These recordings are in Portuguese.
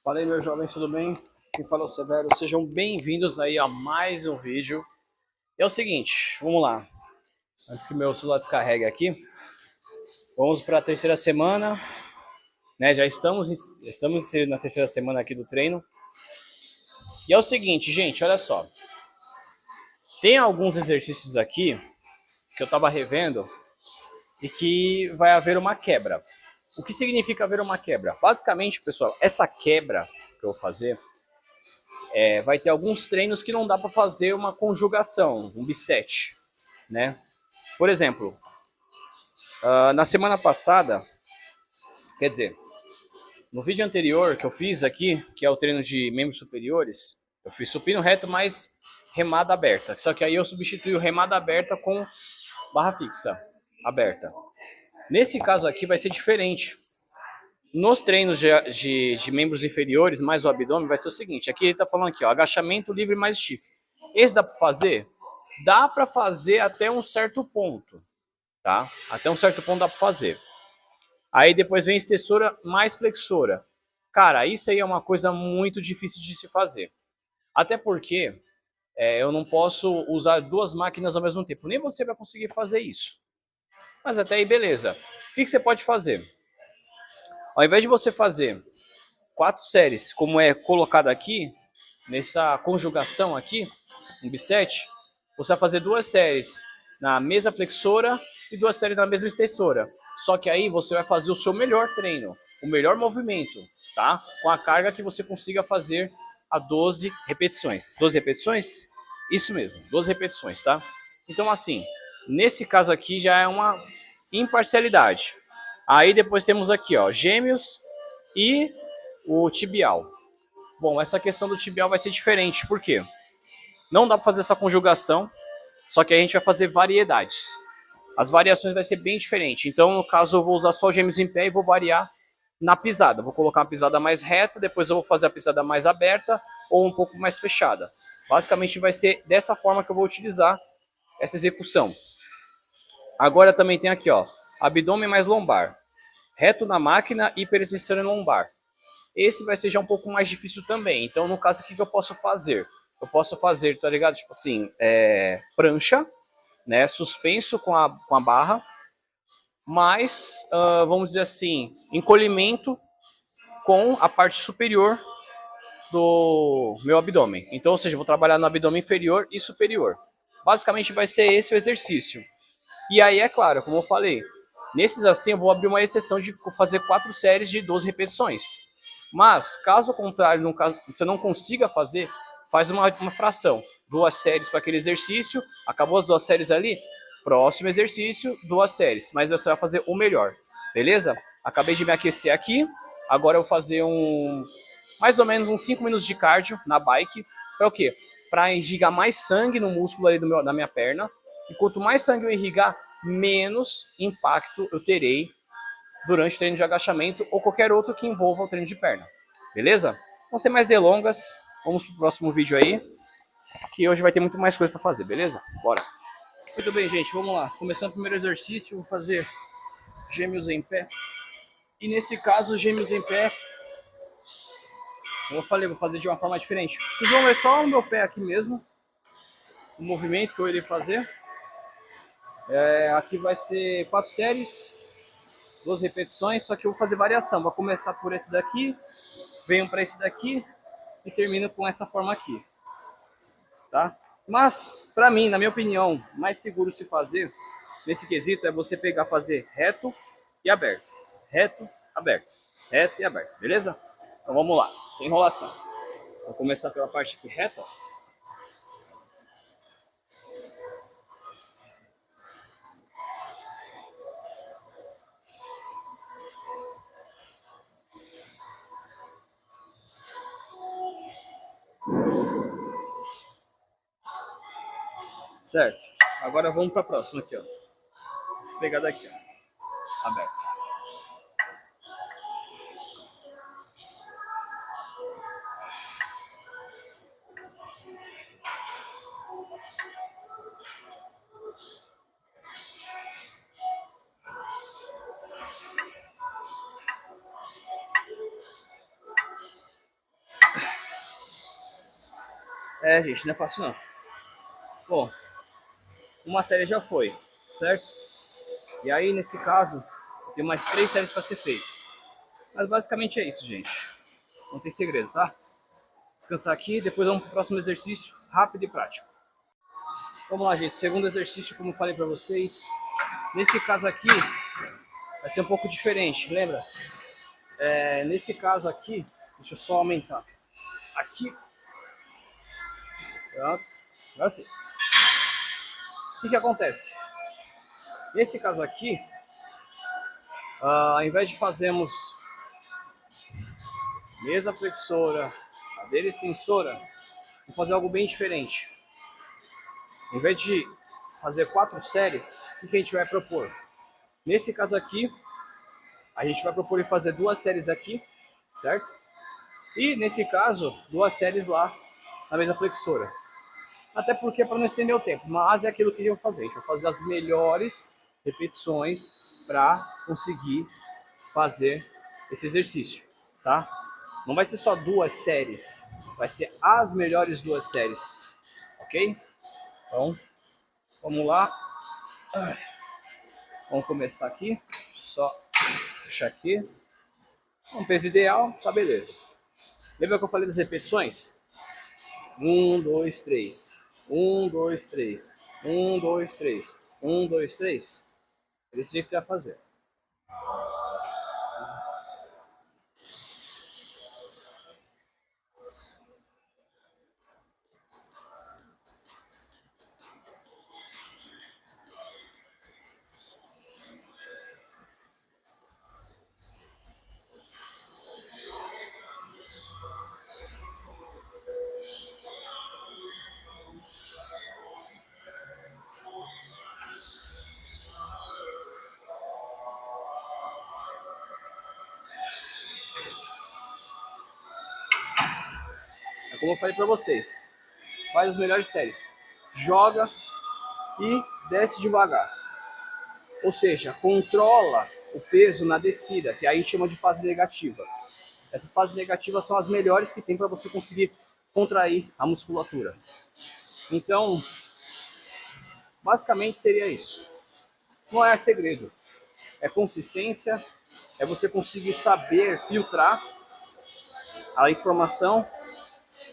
Fala aí, meus jovens, tudo bem? Quem fala é o Severo, sejam bem-vindos aí a mais um vídeo. E é o seguinte, vamos lá. Antes que meu celular descarregue aqui, vamos para a terceira semana, né? Já estamos na terceira semana aqui do treino. E é o seguinte, gente, olha só. Tem alguns exercícios aqui que eu tava revendo e que vai haver uma quebra. O que significa haver uma quebra? Basicamente, pessoal, essa quebra que eu vou fazer vai ter alguns treinos que não dá para fazer uma conjugação, um biset, né? Por exemplo, na semana passada, quer dizer, no vídeo anterior que eu fiz aqui, que é o treino de membros superiores, eu fiz supino reto mais remada aberta. Só que aí eu substituí o remada aberta com barra fixa aberta. Nesse caso aqui vai ser diferente. Nos treinos de membros inferiores, mais o abdômen, vai ser o seguinte. Aqui ele está falando aqui, ó, agachamento livre mais stiff. Esse dá para fazer? Dá para fazer até um certo ponto, tá? Até um certo ponto dá para fazer. Aí depois vem extensora mais flexora. Cara, isso aí é uma coisa muito difícil de se fazer. Até porque eu não posso usar duas máquinas ao mesmo tempo. Nem você vai conseguir fazer isso. Mas até aí, beleza. O que você pode fazer? Ao invés de você fazer 4 séries, como é colocado aqui, nessa conjugação aqui, um biset, você vai fazer 2 séries na mesa flexora e 2 séries na mesma extensora. Só que aí você vai fazer o seu melhor treino, o melhor movimento, tá? Com a carga que você consiga fazer a 12 repetições. 12 repetições? Isso mesmo, 12 repetições, tá? Então assim, nesse caso aqui já é uma imparcialidade. Aí depois temos aqui, ó, gêmeos e o tibial. Bom, essa questão do tibial vai ser diferente, por quê? Não dá para fazer essa conjugação, só que a gente vai fazer variedades. As variações vai ser bem diferente. Então, no caso, eu vou usar só gêmeos em pé e vou variar na pisada. Vou colocar uma pisada mais reta, depois eu vou fazer a pisada mais aberta ou um pouco mais fechada. Basicamente vai ser dessa forma que eu vou utilizar essa execução. Agora também tem aqui, ó, abdômen mais lombar. Reto na máquina, hiperextensão lombar. Esse vai ser já um pouco mais difícil também. Então, no caso, o que eu posso fazer? Eu posso fazer, tá ligado? Tipo assim, prancha, né? Suspenso com a barra, mas, vamos dizer assim, encolhimento com a parte superior do meu abdômen. Então, ou seja, eu vou trabalhar no abdômen inferior e superior. Basicamente vai ser esse o exercício. E aí, é claro, como eu falei, nesses assim eu vou abrir uma exceção de fazer 4 séries de 12 repetições. Mas, caso contrário, no caso, você não consiga fazer, faz uma fração. 2 séries para aquele exercício, acabou as 2 séries ali, próximo exercício, 2 séries. Mas você vai fazer o melhor, beleza? Acabei de me aquecer aqui, agora eu vou fazer mais ou menos uns 5 minutos de cardio na bike. Para o quê? Para irrigar mais sangue no músculo ali da minha perna. E quanto mais sangue eu irrigar, menos impacto eu terei durante o treino de agachamento ou qualquer outro que envolva o treino de perna. Beleza? Não sem mais delongas, vamos pro próximo vídeo aí, que hoje vai ter muito mais coisa para fazer, beleza? Bora! Muito bem, gente, vamos lá. Começando o primeiro exercício, vou fazer gêmeos em pé. E nesse caso, gêmeos em pé, como eu falei, vou fazer de uma forma diferente. Vocês vão ver só o meu pé aqui mesmo, o movimento que eu irei fazer. Aqui vai ser 4 séries, 12 repetições, só que eu vou fazer variação. Vou começar por esse daqui, venho para esse daqui e termino com essa forma aqui, tá? Mas, para mim, na minha opinião, mais seguro se fazer nesse quesito é você pegar, fazer reto e aberto, reto, aberto, reto e aberto, beleza? Então vamos lá, sem enrolação. Vou começar pela parte aqui reta. Certo. Agora vamos para a próxima aqui, ó. Essa pegada aqui, ó. Aberto. É, gente, não é fácil não. Bom, uma série já foi, certo? E aí, nesse caso, tem mais 3 séries para ser feito. Mas basicamente é isso, gente. Não tem segredo, tá? Descansar aqui, depois vamos pro próximo exercício, rápido e prático. Vamos lá, gente. Segundo exercício, como eu falei para vocês. Nesse caso aqui, vai ser um pouco diferente, lembra? Nesse caso aqui, deixa eu só aumentar. Aqui, pronto, agora sim. O que acontece? Nesse caso aqui, ao invés de fazermos mesa flexora, cadeira extensora, vou fazer algo bem diferente. Ao invés de fazer 4 séries, o que a gente vai propor? Nesse caso aqui, a gente vai propor fazer 2 séries aqui, certo? E nesse caso, 2 séries lá na mesa flexora. Até porque para não estender o tempo, mas é aquilo que eu vou fazer. A gente vai fazer as melhores repetições para conseguir fazer esse exercício, tá? Não vai ser só 2 séries, vai ser as melhores 2 séries, ok? Então, vamos lá. Vamos começar aqui. Só puxar aqui. Um peso ideal, tá beleza. Lembra que eu falei das repetições? 1, 2, 3. 1, 2, 3. 1, 2, 3. 1, 2, 3. É desse jeito que você vai fazer. É como eu falei pra vocês. Faz as melhores séries. Joga e desce devagar. Ou seja, controla o peso na descida, que aí chama de fase negativa. Essas fases negativas são as melhores que tem para você conseguir contrair a musculatura. Então, basicamente seria isso. Não é segredo. É consistência, é você conseguir saber filtrar a informação,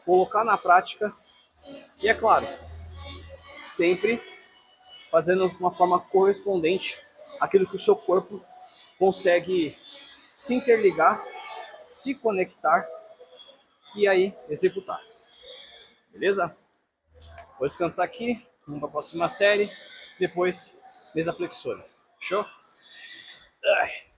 colocar na prática e, é claro, sempre fazendo de uma forma correspondente àquilo que o seu corpo consegue se interligar, se conectar e aí executar. Beleza? Vou descansar aqui, vamos para a próxima série, depois mesa flexora. Show? Ai.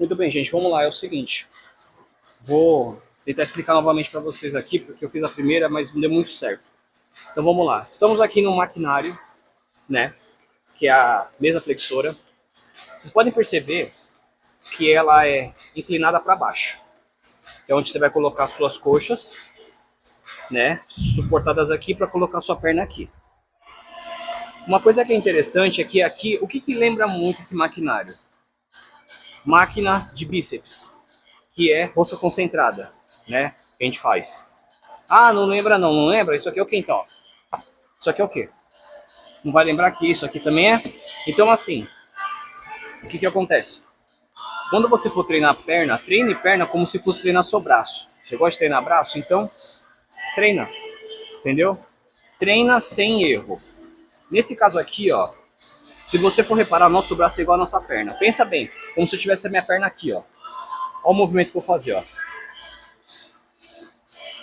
Muito bem, gente, vamos lá. É o seguinte, vou tentar explicar novamente para vocês aqui, porque eu fiz a primeira, mas não deu muito certo. Então vamos lá. Estamos aqui no maquinário, né, que é a mesa flexora. Vocês podem perceber que ela é inclinada para baixo. É onde você vai colocar suas coxas, né, suportadas aqui para colocar sua perna aqui. Uma coisa que é interessante é que aqui, o que lembra muito esse maquinário? Máquina de bíceps, que é força concentrada, né, que a gente faz. Ah, não lembra não, não lembra? Isso aqui é o que então? Isso aqui é o que? Não vai lembrar que isso aqui também é? Então assim, o que acontece? Quando você for treinar perna, treine perna como se fosse treinar seu braço. Você gosta de treinar braço? Então, treina, entendeu? Treina sem erro. Nesse caso aqui, ó, se você for reparar, nosso braço é igual a nossa perna. Pensa bem, como se eu tivesse a minha perna aqui, ó. Olha o movimento que eu vou fazer, ó.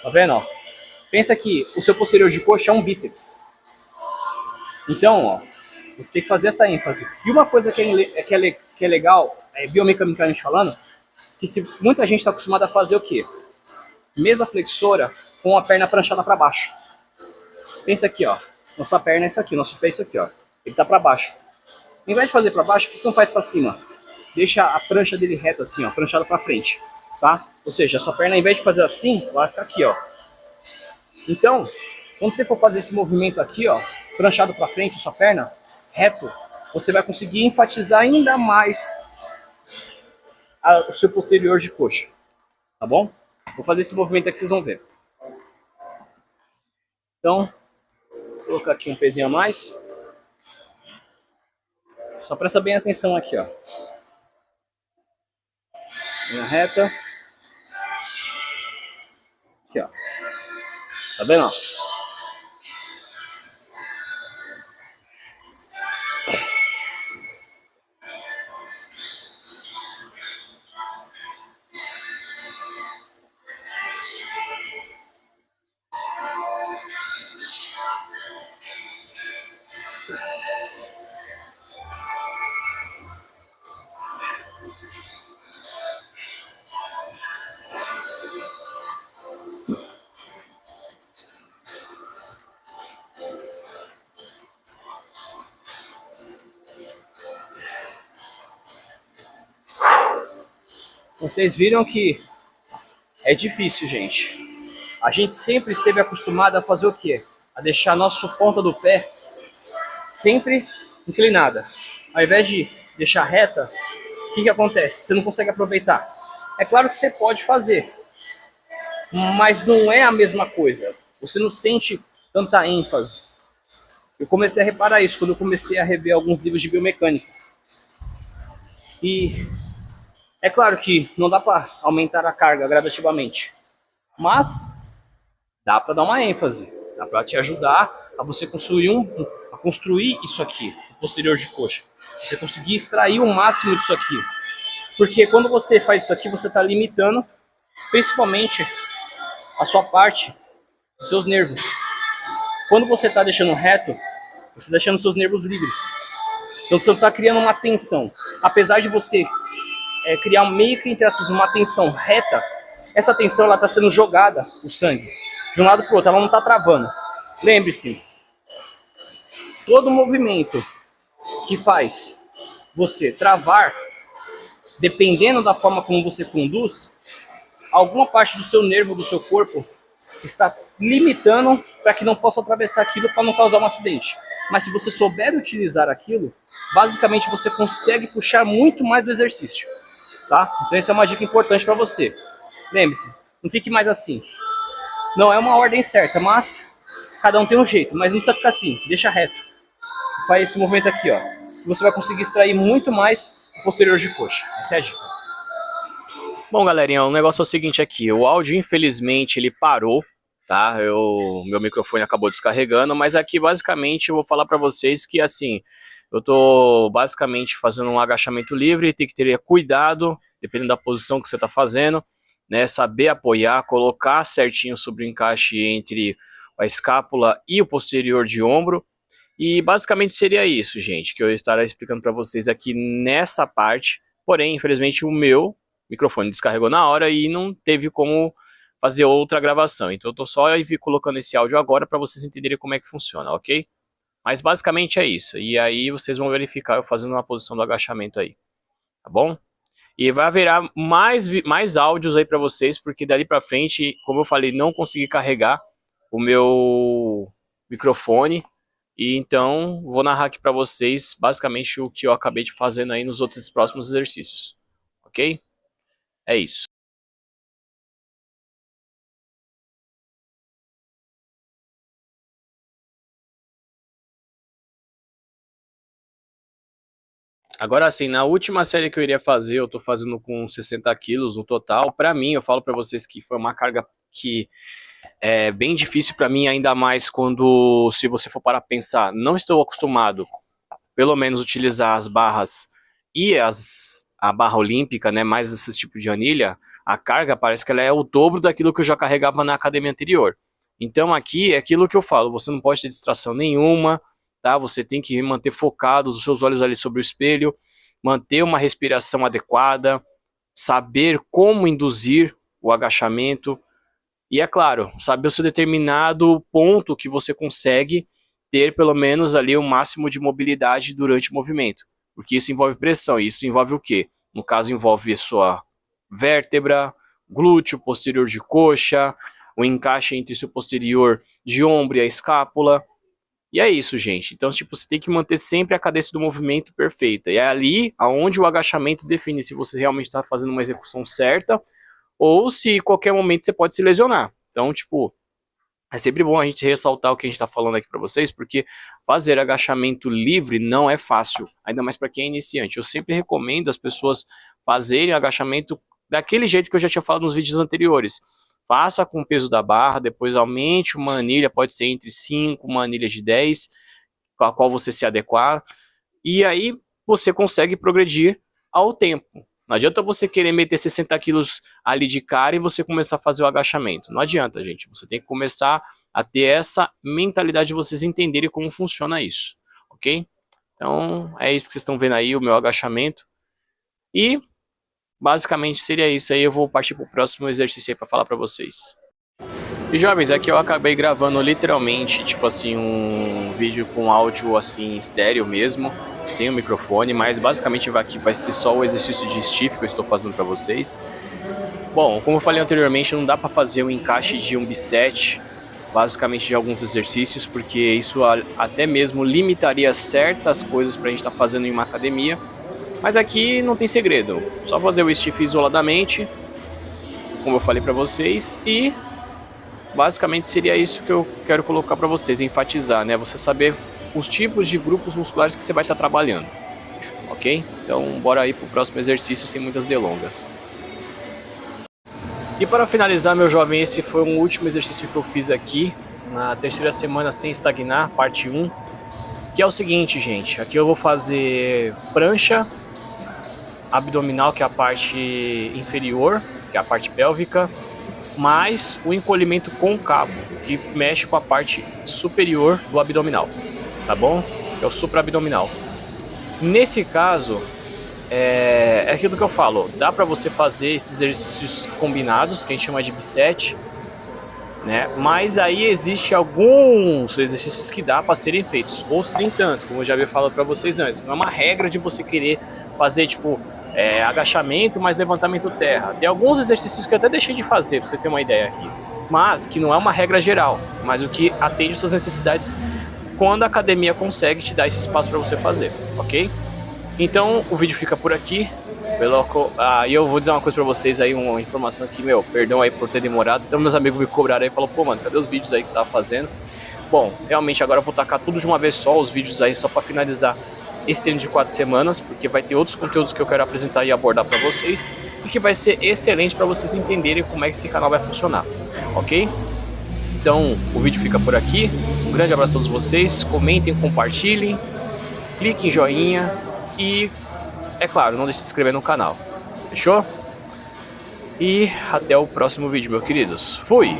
Tá vendo, ó? Pensa que o seu posterior de coxa é um bíceps. Então, ó, você tem que fazer essa ênfase. E uma coisa que é legal, biomecanicamente falando, que se muita gente está acostumada a fazer o quê? Mesa flexora com a perna pranchada para baixo. Pensa aqui, ó. Nossa perna é isso aqui, nosso pé é isso aqui, ó. Ele tá para baixo. Ao invés de fazer para baixo, por que você não faz para cima? Deixa a prancha dele reta assim, ó, pranchada para frente, tá? Ou seja, a sua perna, ao invés de fazer assim, ela vai ficar aqui, ó. Então, quando você for fazer esse movimento aqui, ó, pranchado para frente, sua perna reto, você vai conseguir enfatizar ainda mais o seu posterior de coxa, tá bom? Vou fazer esse movimento aqui, vocês vão ver. Então, vou colocar aqui um pezinho a mais. Só presta bem atenção aqui, ó. Linha reta. Aqui, ó. Tá vendo? Vocês viram que é difícil, gente. A gente sempre esteve acostumado a fazer o quê? A deixar a nossa ponta do pé sempre inclinada. Ao invés de deixar reta, o que acontece? Você não consegue aproveitar. É claro que você pode fazer, mas não é a mesma coisa. Você não sente tanta ênfase. Eu comecei a reparar isso quando eu comecei a rever alguns livros de biomecânica. E é claro que não dá para aumentar a carga gradativamente, mas dá para dar uma ênfase, dá para te ajudar a você construir isso aqui, o posterior de coxa. Você conseguir extrair o máximo disso aqui. Porque quando você faz isso aqui, você está limitando principalmente a sua parte dos seus nervos. Quando você está deixando reto, você está deixando seus nervos livres. Então você está criando uma tensão. Apesar de você criar meio que, entre aspas, uma tensão reta, essa tensão está sendo jogada, o sangue, de um lado para o outro, ela não está travando. Lembre-se, todo movimento que faz você travar, dependendo da forma como você conduz, alguma parte do seu nervo, do seu corpo, está limitando para que não possa atravessar aquilo para não causar um acidente. Mas se você souber utilizar aquilo, basicamente você consegue puxar muito mais do exercício. Tá? Então essa é uma dica importante para você. Lembre-se, não fique mais assim. Não é uma ordem certa, mas cada um tem um jeito. Mas não precisa ficar assim, deixa reto. Faz esse movimento aqui, ó. Você vai conseguir extrair muito mais o posterior de coxa. Essa é a dica. Bom, galerinha, o negócio é o seguinte aqui. O áudio, infelizmente, ele parou, tá? Meu microfone acabou descarregando, mas aqui, basicamente, eu vou falar para vocês que, assim, eu tô basicamente fazendo um agachamento livre, tem que ter cuidado, dependendo da posição que você tá fazendo, né? Saber apoiar, colocar certinho sobre o encaixe entre a escápula e o posterior de ombro. E basicamente seria isso, gente, que eu estarei explicando para vocês aqui nessa parte. Porém, infelizmente, o meu microfone descarregou na hora e não teve como fazer outra gravação. Então eu tô só colocando esse áudio agora para vocês entenderem como é que funciona, ok? Mas basicamente é isso. E aí vocês vão verificar eu fazendo uma posição do agachamento aí, tá bom? E vai haverá mais áudios aí para vocês, porque dali para frente, como eu falei, não consegui carregar o meu microfone. E então vou narrar aqui para vocês basicamente o que eu acabei de fazendo aí nos outros próximos exercícios, ok? É isso. Agora sim, na última série que eu iria fazer, eu tô fazendo com 60 quilos no total. Para mim, eu falo para vocês que foi uma carga que é bem difícil para mim, ainda mais quando, se você for para pensar, não estou acostumado, pelo menos, utilizar as barras e a barra olímpica, né, mais esse tipo de anilha, a carga parece que ela é o dobro daquilo que eu já carregava na academia anterior. Então aqui é aquilo que eu falo, você não pode ter distração nenhuma, tá? Você tem que manter focados os seus olhos ali sobre o espelho, manter uma respiração adequada, saber como induzir o agachamento e, é claro, saber o seu determinado ponto que você consegue ter pelo menos ali o máximo de mobilidade durante o movimento, porque isso envolve pressão, e isso envolve o quê? No caso, envolve a sua vértebra, glúteo, posterior de coxa, o encaixe entre seu posterior de ombro e a escápula. E é isso, gente. Então, tipo, você tem que manter sempre a cadência do movimento perfeita. E é ali aonde o agachamento define se você realmente está fazendo uma execução certa ou se em qualquer momento você pode se lesionar. Então, tipo, é sempre bom a gente ressaltar o que a gente está falando aqui para vocês, porque fazer agachamento livre não é fácil, ainda mais para quem é iniciante. Eu sempre recomendo as pessoas fazerem agachamento daquele jeito que eu já tinha falado nos vídeos anteriores. Faça com o peso da barra, depois aumente uma anilha, pode ser entre 5, uma anilha de 10, com a qual você se adequar, e aí você consegue progredir ao tempo. Não adianta você querer meter 60 quilos ali de cara e você começar a fazer o agachamento. Não adianta, gente. Você tem que começar a ter essa mentalidade de vocês entenderem como funciona isso, ok? Então, é isso que vocês estão vendo aí, o meu agachamento. E, basicamente, seria isso aí. Eu vou partir para o próximo exercício aí para falar para vocês. E, jovens, aqui eu acabei gravando literalmente, tipo assim, um vídeo com áudio, assim, estéreo mesmo, sem o microfone, mas basicamente aqui vai ser só o exercício de stiff que eu estou fazendo para vocês. Bom, como eu falei anteriormente, não dá para fazer um encaixe de um biset, basicamente de alguns exercícios, porque isso até mesmo limitaria certas coisas para a gente estar fazendo em uma academia. Mas aqui não tem segredo, só fazer o stiff isoladamente, como eu falei para vocês, e basicamente seria isso que eu quero colocar para vocês, enfatizar, né? Você saber os tipos de grupos musculares que você vai estar trabalhando, ok? Então bora aí pro próximo exercício sem muitas delongas. E para finalizar, meu jovem, esse foi um último exercício que eu fiz aqui na terceira semana sem estagnar, parte 1, que é o seguinte, gente, aqui eu vou fazer prancha abdominal, que é a parte inferior, que é a parte pélvica, mais o encolhimento côncavo, que mexe com a parte superior do abdominal, tá bom? Que é o supraabdominal. Nesse caso, é aquilo que eu falo, dá para você fazer esses exercícios combinados, que a gente chama de biset, né? Mas aí existe alguns exercícios que dá para serem feitos, outros nem tanto, como eu já havia falado para vocês antes. Não é uma regra de você querer fazer, tipo, agachamento mais levantamento terra. Tem alguns exercícios que eu até deixei de fazer, pra você ter uma ideia aqui, mas que não é uma regra geral, mas o que atende suas necessidades quando a academia consegue te dar esse espaço para você fazer, ok? Então o vídeo fica por aqui. E eu vou dizer uma coisa pra vocês aí, uma informação aqui, perdão aí por ter demorado. Então meus amigos me cobraram aí e falaram, pô mano, cadê os vídeos aí que você tava fazendo? Bom, realmente agora eu vou tacar tudo de uma vez só, os vídeos aí só pra finalizar esse treino de 4 semanas, porque vai ter outros conteúdos que eu quero apresentar e abordar para vocês, e que vai ser excelente para vocês entenderem como é que esse canal vai funcionar, ok? Então o vídeo fica por aqui, um grande abraço a todos vocês, comentem, compartilhem, cliquem em joinha e, é claro, não deixe de se inscrever no canal, fechou? E até o próximo vídeo, meus queridos, fui!